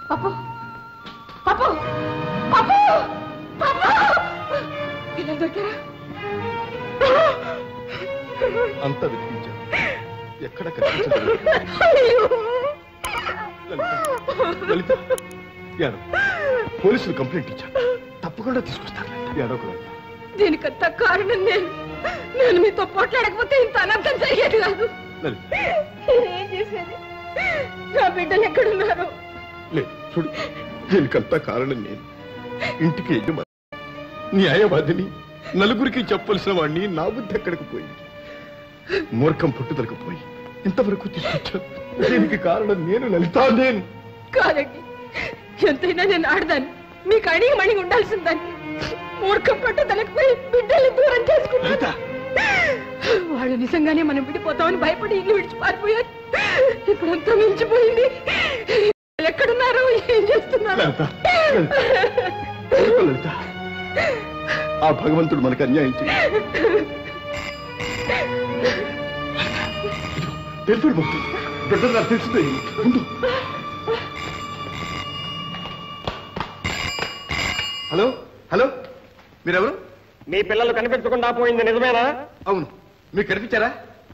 పాపు పాపు పాపు పాపు పిల్లలు దొరికారా? అంతా వెతికించాను, ఎక్కడ కనిపించలేదు. లలిత, పోలీసులు కంప్లైంట్ ఇచ్చాను, తప్పకుండా తీసుకొస్తాను. దీనికంతా కారణం నేను మీతో పోట్లాడకపోతే ఇంత అనర్థం జరిగేది కాదు. ఏం చేసేది? నా బిడ్డలు ఎక్కడున్నారు? లేదు చూడు, దీనికంతా కారణం నేను. ఇంటికి యజమాని, న్యాయవాదిని, నలుగురికి చెప్పవలసిన వాడిని. నా బుద్ధి ఎక్కడికి పోయింది? మూర్ఖం పుట్టుదలకు పోయి ఇంతవరకు తీసుకొచ్చాను. దీనికి కారణం నేను, లలిత. నేను కాదండి, ఎంతైనా నేను ఆడదాన్ని, మీకు అడిగి మణిగి ఉండాల్సిందాన్ని. మూర్ఖం పట్టుదలకు పోయి బిడ్డల్ని దూరం చేసుకుంటా. వాళ్ళు నిజంగానే మనం విడిపోతామని భయపడి ఇల్లు విడిచి పారిపోయారు. ఇప్పుడంతా మించిపోయింది. ఎక్కడున్నారు, ఏం చేస్తున్నారు? ఆ భగవంతుడు మనకు అన్యాయం చేయాలి. తెలిసిపోయింది. హలో హలో, మీరెవరు? మీ పిల్లలు కనిపించకుండా పోయింది నిజమేనా? అవును. మీకు కనిపించారా?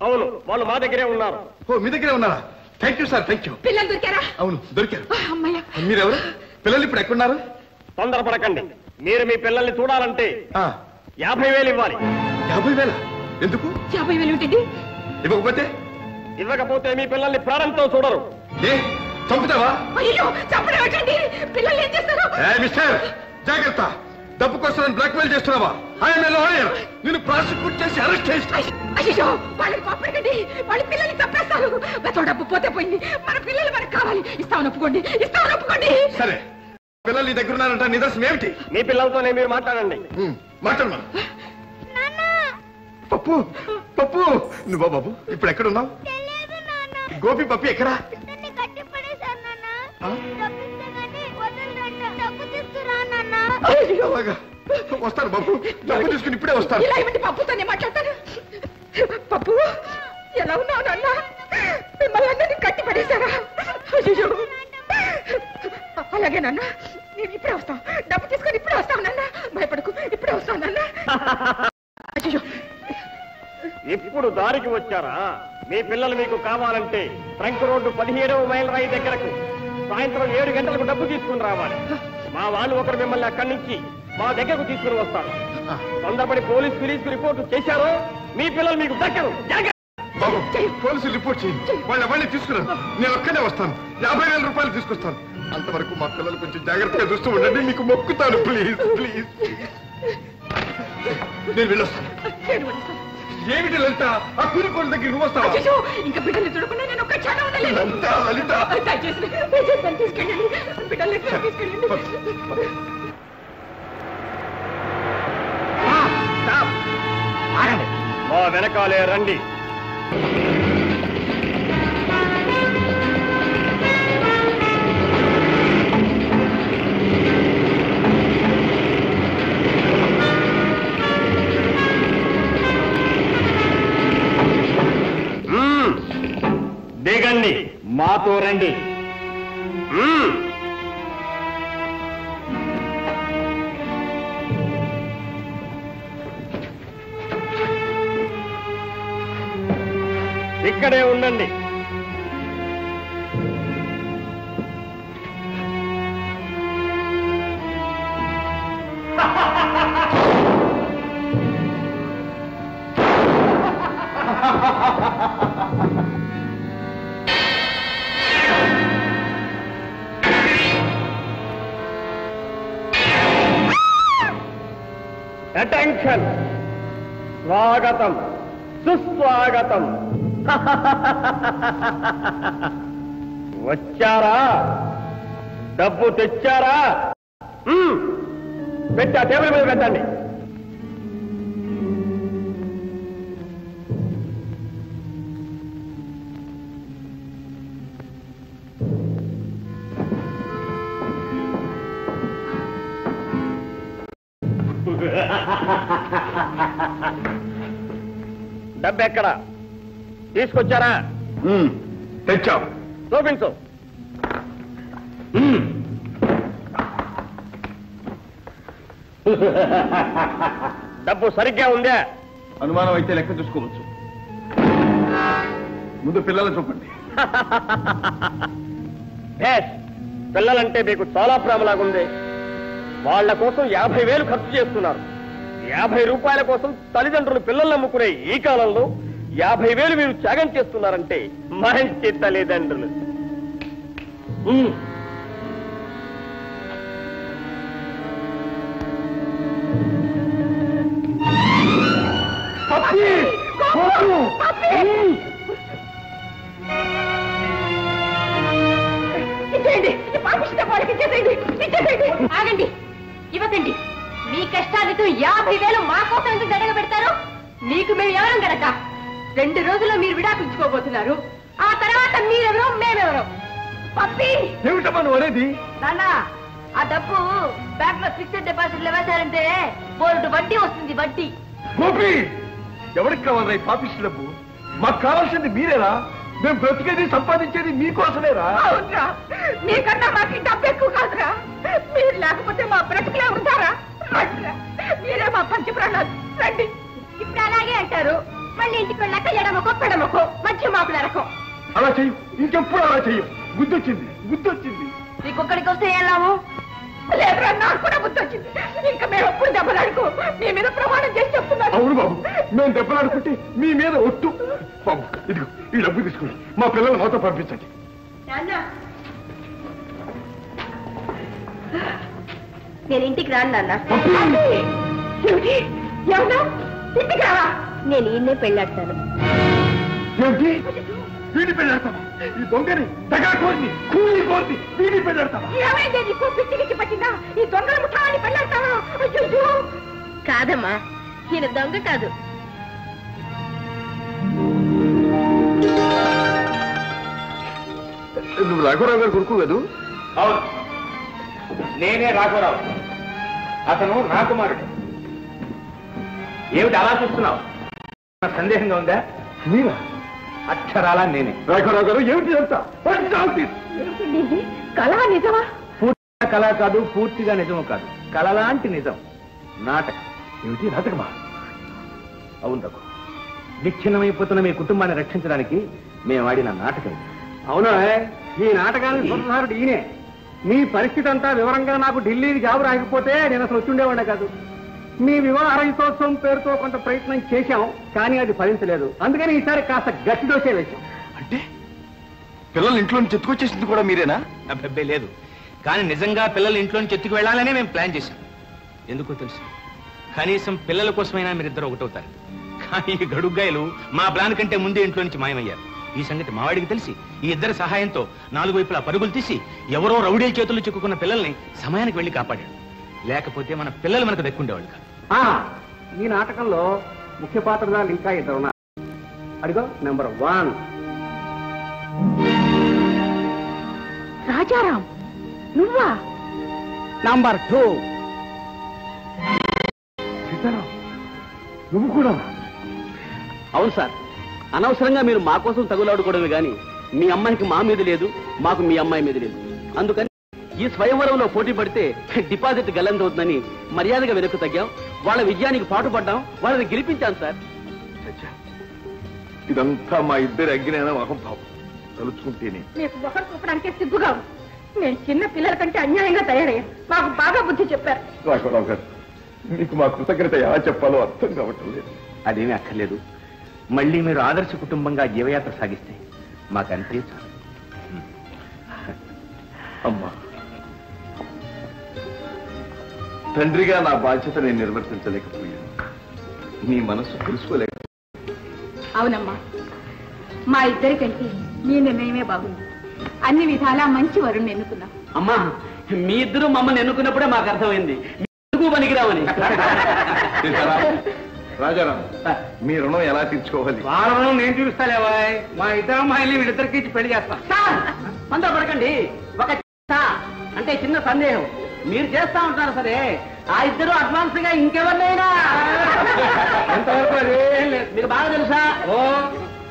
అవును, వాళ్ళు మా దగ్గరే ఉన్నారు. ఓ, మీ దగ్గరే ఉన్నారా? Thank you sir, thank you. పిల్లలు దొరికారా? అవును, దొరికారు. మీరెవరు? పిల్లలు ఇప్పుడు ఎక్కడున్నారు? తొందరపడకండి. మీరు మీ పిల్లల్ని చూడాలంటే 50,000 ఇవ్వాలి. 50,000? ఎందుకు? 50,000 ఉంటుంది. ఇవ్వకపోతే? ఇవ్వకపోతే మీ పిల్లల్ని ప్రాణంతో చూడరు. ఏ చంపుతావా? అయ్యో, చంపడం పిల్లలు ఏం చేస్తారు? మిస్టర్, జాగ్రత్త. డబ్బు కోసం బ్లాక్మెయిల్ చేస్తున్నావా? I'm a lawyer. నిన్ను ప్రాసిక్యూట్ చేసి అరెస్ట్ చేస్తాను. అయ్యో, వాళ్ళని పంపకండి. వాళ్ళ పిల్లల్ని చంపేస్తారు. గత డబ్బు పోతే పోయింది, మన పిల్లలు మనకు కావాలి. ఇస్తామని ఒప్పుకోండి, ఇస్తామని ఒప్పుకోండి. సరే, పిల్లలు నీ దగ్గర ఉన్నారంట, నిదర్శనం ఏమిటి? మీ పిల్లలతోనే మీరు మాట్లాడండి. మాట్లాడమా? పప్పు పప్పు, నువ్వా బాబు? ఇప్పుడు ఎక్కడున్నావు? గోపి పప్పి ఎక్కడా? వస్తాను బాబు, డబ్బు తీసుకుని ఇప్పుడే వస్తాను. పప్పుతోనే మాట్లాడతాను. పప్పు, ఎలా ఉన్నావు నాన్న? మిమ్మల్ని అందరినీ కట్టి పడేశారా? అయ్యో, అలాగే నాన్న, నేను ఇప్పుడే వస్తాం. డబ్బు తీసుకొని ఇప్పుడే వస్తాను నాన్న. భయపడకు, ఇప్పుడే వస్తాను నాన్న. అయ్యో, ఇప్పుడు దారికి వచ్చారా? మీ పిల్లలు మీకు కావాలంటే ట్రంక్ రోడ్డు 17వ మైల్ రాయి దగ్గరకు సాయంత్రం 7 గంటలకు డబ్బు తీసుకుని రావాలి. మా వాళ్ళు ఒకరు మిమ్మల్ని అక్కడి నుంచి మా దగ్గరకు తీసుకుని వస్తారు. తొందరపడి పోలీసుకు రిపోర్టు చేశారో మీ పిల్లలు మీకు దక్కరు. బాబు, పోలీసులు రిపోర్ట్ చేయండి. వాళ్ళని తీసుకున్నాను. నేను ఒక్కనే వస్తాను. 50,000 రూపాయలు తీసుకొస్తాను. అంతవరకు మా పిల్లలు కొంచెం జాగ్రత్తగా చూస్తూ ఉండండి. మీకు మొక్కుతాను. Please please. నేను వెళ్ళొస్తాను. ఏమిటి లలిత, ఆ కూలికోళ్ళ దగ్గర నువ్వు వస్తావా? ఇంకా బిడ్డలు చూడకుండా నేను ఒక్క క్షణం ఉండలేదు. లలిత, దయచేసి తీసుకెళ్ళండి. బిడ్డలు తీసుకెళ్ళండి. మా వెనకాలే రండి. దిగండి, మాతో రండి. ఇక్కడే ఉండండి. అటెన్షన్, స్వాగతం, సుస్వాగతం. వచ్చారా? డబ్బు తెచ్చారా? పెట్టా, టేబుల్ మీద పెట్టండి. డబ్బు ఎక్కడ? తీసుకొచ్చారా? తెచ్చాం. చూపించు. డబ్బు సరిగ్గా ఉందా? అనుమానం అయితే లెక్క చూసుకోవచ్చు. ముందు పిల్లలు చూపండి. పిల్లలంటే మీకు చాలా ప్రేమలాగుంది. వాళ్ల కోసం 50,000 ఖర్చు చేస్తున్నారు. 50 రూపాయల కోసం తల్లిదండ్రులు పిల్లల్ని అమ్ముకునే ఈ కాలంలో 50,000 మీరు త్యాగం చేస్తున్నారంటే మంచి తల్లిదండ్రులు. ఆగండి, ఇవ్వకండి. మీ కష్టాలతో 50,000 మా కోసం ఎందుకు గడగ పెడతారు? మీకు మేము ఎవరం గనక 2 రోజుల్లో మీరు విడాపించుకోబోతున్నారు. ఆ తర్వాత మీరెవరో మేమెవరో. పప్పి ఏమిటమ్మా నువ్వు అనేది? నాన్న, ఆ డబ్బు బ్యాంక్ లో ఫిక్స్డ్ డిపాజిట్లు వేశారంటే బోర్డు వడ్డీ వస్తుంది. వడ్డీ. గోపి, ఎవరికి కావాలరా ఈ పాపిష్టి డబ్బు? మాకు కావాల్సింది మీరేరా? మేము బ్రతికేది సంపాదించేది మీకోసమేరా? అవునరా, మీకన్నా మాకు డబ్బు ఎక్కువ కాదురా. మీరు లేకపోతే మా బ్రతుకులే ఉంటారా? మీరే మా పంచప్రాణాలు. రండి. ఇప్పుడు అలాగే అంటారు, మళ్ళీ ఇంటికి వెళ్ళాక ఎడమకో పెడమకో మధ్య మాకు నరకం. అలా చెయ్యి, ఇంకెప్పుడు అలా చెయ్యి. గుర్తొచ్చింది, గుర్తొచ్చింది. నీకొక్కడికి వస్తే వెళ్ళాము. లేదురా, నాకు కూడా గుర్తొచ్చింది. ఇంకా మేము ఎప్పుడు దెబ్బలాడుకో. మీ మీద ప్రమాణం చేసి చెప్తున్నాను. అవును బాబు, మేము దెబ్బలాడుకుంటే మీ మీద ఒట్టు. బాబు, ఇదిగో ఈ డబ్బు తీసుకుని మా పిల్లలు మాతో పంపించండి. నేను ఇంటికి రాను నాన్న. ఇంటికి రావా? నేను ఈయన్నే పెళ్ళాడతాను. ఏమిటి? వీడి పెళ్ళాడతావా? ఈ దొంగని దగా కోరిని కూలి కోరిని వీడి పెళ్ళాడతావా? ఏమైంది నీకు? పిచ్చికి పట్టిందా? ఈ దొంగల ముఠాన్ని పెళ్ళాడతావా? కాదమ్మా, ఈయన దొంగ కాదు. నువ్వు రాఘవరావు గారు కొడుకు కదూ? అవును, నేనే రాఘవరావు. అతను నా కుమారుడు. ఏమిటి అలా చూస్తున్నావు? సందేహంగా ఉందా? మీరా? అక్షరాలా నేనే. రాఘవరావు గారు, ఏమిటి అంతా? కళ నిజమా? పూర్తిగా కళ కాదు, పూర్తిగా నిజము కాదు. కళ లాంటి నిజం. నాటకం. ఏమిటి నాటకమా? అవును రఘు, విచ్ఛిన్నమైపోతున్న మీ కుటుంబాన్ని రక్షించడానికి మేము ఆడిన నాటకం. అవునా? ఈ నాటకానికి సూత్రధారుడు ఈయనే. మీ పరిస్థితి అంతా వివరంగా నాకు ఢిల్లీకి జాబు రాకపోతే నేను అసలు వచ్చుండేవాడే కాదు. మీ వివాహ రహితోత్సవం పేరుతో కొంత ప్రయత్నం చేశాం, కానీ అది ఫలించలేదు. అందుకని ఈసారి కాస్త గట్టి దోషే వేశాం. అంటే పిల్లలు ఇంట్లో నుంచి ఎత్తుకొచ్చేసింది కూడా మీరేనా? అబ్బే లేదు, కానీ నిజంగా పిల్లలు ఇంట్లో నుంచి ఎత్తుకు వెళ్ళాలనే మేము ప్లాన్ చేశాం. ఎందుకో తెలుసు, కనీసం పిల్లల కోసమైనా మీరిద్దరు ఒకటవుతారు. కానీ ఈ గడుగ్గాయలు మా ప్లాన్ కంటే ముందే ఇంట్లో నుంచి మాయమయ్యారు. ఈ సంగతి మావాడికి తెలిసి ఈ ఇద్దరి సహాయంతో 4 వైపులా పరుగులు తీసి ఎవరో రౌడీల చేతుల్లో చిక్కుకున్న పిల్లల్ని సమయానికి వెళ్లి కాపాడాడు. లేకపోతే మన పిల్లలు మనకు దక్కుండేవాళ్ళు కాదు. ఈ నాటకంలో ముఖ్య పాత్రధారులు ఇంకా ఇద్దరు ఉన్నారు. అడిగో, నెంబర్ 1 రాజారాం. నువ్వా? నంబర్ 2 సీతారాం, నువ్వు కూడా? అవును సార్, అనవసరంగా మీరు మా కోసం తగులాడుకోవడమే గాని మీ అమ్మాయికి మా మీద లేదు, మాకు మీ అమ్మాయి మీద లేదు. అందుకని ఈ స్వయంవరంలో పోటీ పడితే డిపాజిట్ గల్లంతవుతుందని మర్యాదగా వెనక్కు తగ్గాం. వాళ్ళ విజయానికి పాటుపడ్డాం, వాళ్ళని గెలిపించాం సార్. ఇదంతా మా ఇద్దరి అగ్నిన అహంభావం. తలుచుకుంటేనే మీకు మొహం చూపడానికే సిగ్గుగా ఉంది. నేను చిన్న పిల్లల కంటే అన్యాయంగా తయారయ్యా. మాకు బాగా బుద్ధి చెప్పారు. రాఘవరావు గారు, మీకు మా కృతజ్ఞత ఎలా చెప్పాలో అర్థం కావటం లేదు. అదేమీ అక్కర్లేదు. మళ్ళీ మీరు ఆదర్శ కుటుంబంగా జీవయాత్ర సాగిస్తే మాకంతే చాలు. అమ్మా, తండ్రిగా నా బాధ్యత నేను నిర్వర్తించలేకపోయాను. నీ మనసు తెలుసుకోలేక. అవునమ్మా, మా ఇద్దరికంటే మీ నిర్ణయమే బాగుంది. అన్ని విధాలా మంచి వరుణ్ణి ఎన్నుకున్నాం. అమ్మా, మీ ఇద్దరు మమ్మల్ని ఎన్నుకున్నప్పుడే మాకు అర్థమైంది ఎందుకు పనికిరామని. రాజారాం, మీ రుణం ఎలా తీర్చుకోవాలి? వాళ్ళను నేను చూపిస్తాలేవా? మా ఇద్దరు అమ్మాయిల్ని వీళ్ళిద్దరికి ఇచ్చి పెళ్లి చేస్తా. మందా పడకండి. ఒక అంటే చిన్న సందేహం, మీరు చేస్తా ఉంటారు సరే, ఆ ఇద్దరు అడ్వాన్స్ గా ఇంకెవరినైనా ఎంతవరకు అదేం లేదు. మీకు బాగా తెలుసా? ఓ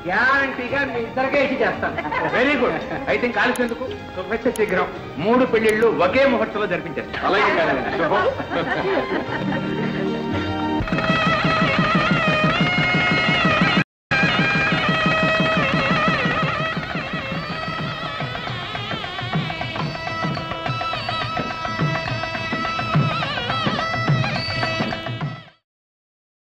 గ్యారంటీగా మీ ఇద్దరికే ఇచ్చి చేస్తాను. Very good. అయితే కాల్సేందుకు శుభ్రత శీఘ్రం 3 పెళ్లిళ్ళు ఒకే ముహూర్తంలో జరిపించారు. అలాగే శుభం.